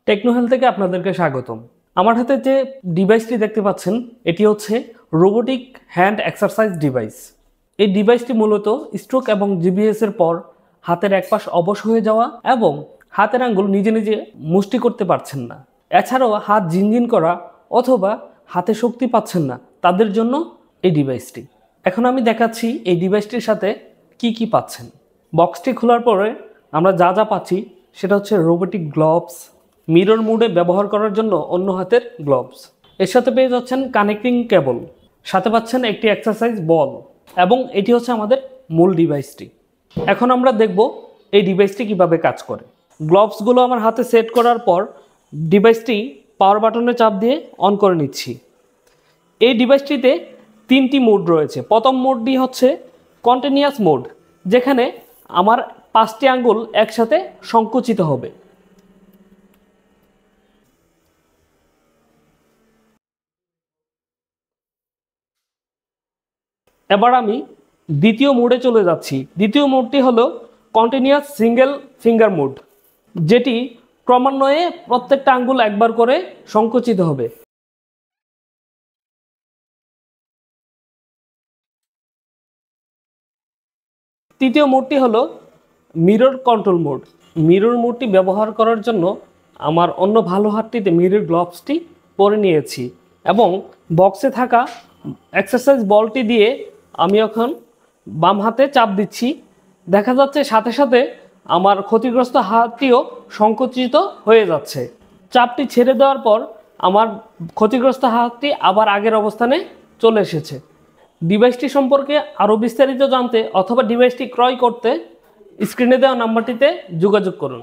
Techno health থেকে আপনাদেরকে স্বাগতম। আমার হাতে যে ডিভাইসটি দেখতে পাচ্ছেন এটি হচ্ছে রোবোটিক হ্যান্ড এক্সারসাইজ ডিভাইস। এই ডিভাইসটি মূলত স্ট্রোক এবং জিবিএস এর পর হাতের এক পাশ অবশ হয়ে যাওয়া এবং হাতের আঙ্গুল নিজে নিজে মুষ্টি করতে পারছেন না, এছাড়াও হাত ঝিনঝিন করা অথবা হাতে শক্তি পাচ্ছেন না, তাদের জন্য এই ডিভাইসটি। এখন আমি দেখাচ্ছি এই ডিভাইসটির সাথে কি কি পাচ্ছেন। বক্সটি খোলার পরে আমরা যা যা পাচ্ছি সেটা হচ্ছে রোবোটিক গ্লোভস, মিরর মোডে ব্যবহার করার জন্য অন্য হাতের গ্লোভস, এর সাথে পেয়ে যাচ্ছেন কানেক্টিং কেবল, সাথে পাচ্ছেন একটি এক্সারসাইজ বল এবং এটি হচ্ছে আমাদের মূল ডিভাইসটি। এখন আমরা দেখব এই ডিভাইসটি কিভাবে কাজ করে। গ্লোভসগুলো আমার হাতে সেট করার পর ডিভাইসটি পাওয়ার বাটনে চাপ দিয়ে অন করে নিচ্ছি। এই ডিভাইসটিতে 3টি মোড রয়েছে। প্রথম মোডটি হচ্ছে কন্টিনিউয়াস মোড, যেখানে আমার 5টি আঙ্গুল একসাথে সংকুচিত হবে। এবার আমি দ্বিতীয় মোডে চলে যাচ্ছি। দ্বিতীয় মোডটি হলো কন্টিনিউয়াস সিঙ্গেল ফিঙ্গার মোড, যেটি ক্রমান্বয়ে প্রত্যেকটা আঙ্গুল একবার করে সংকুচিত হবে। তৃতীয় মোডটি হলো মিরর কন্ট্রোল মোড। মিরর মোডটি ব্যবহার করার জন্য আমার অন্য ভালো হাতটিতে মিরর গ্লোভসটি পরে নিয়েছি এবং বক্সে থাকা এক্সারসাইজ বলটি দিয়ে আমি এখন বাম হাতে চাপ দিচ্ছি। দেখা যাচ্ছে সাথে সাথে আমার ক্ষতিগ্রস্ত হাতটিও সংকুচিত হয়ে যাচ্ছে। চাপটি ছেড়ে দেওয়ার পর আমার ক্ষতিগ্রস্ত হাতটি আবার আগের অবস্থানে চলে এসেছে। ডিভাইসটি সম্পর্কে আরও বিস্তারিত জানতে অথবা ডিভাইসটি ক্রয় করতে স্ক্রিনে দেওয়া নাম্বারটিতে যোগাযোগ করুন।